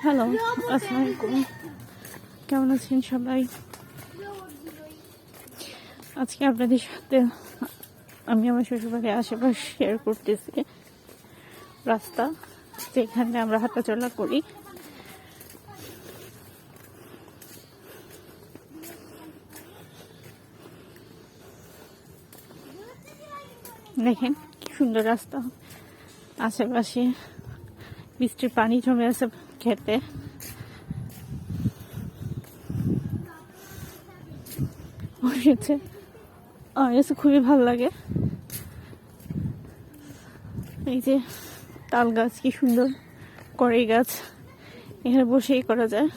Hello, আসসালামু আলাইকুম। কেমন আছেন সবাই? আজকে আপনাদের সাথে আমি আমার শ্বশুরবাড়ির আশেপাশ শেয়ার করতেছি রাস্তা, যেখানে আমরা হাঁটাচলা করি। দেখেন কি সুন্দর রাস্তা, আশেপাশে বৃষ্টির পানি জমে আছে খেতে। খুবই ভালো লাগে। এই যে তাল গাছ, কি সুন্দর কড়াই গাছ, এখানে বসেই করা যায়।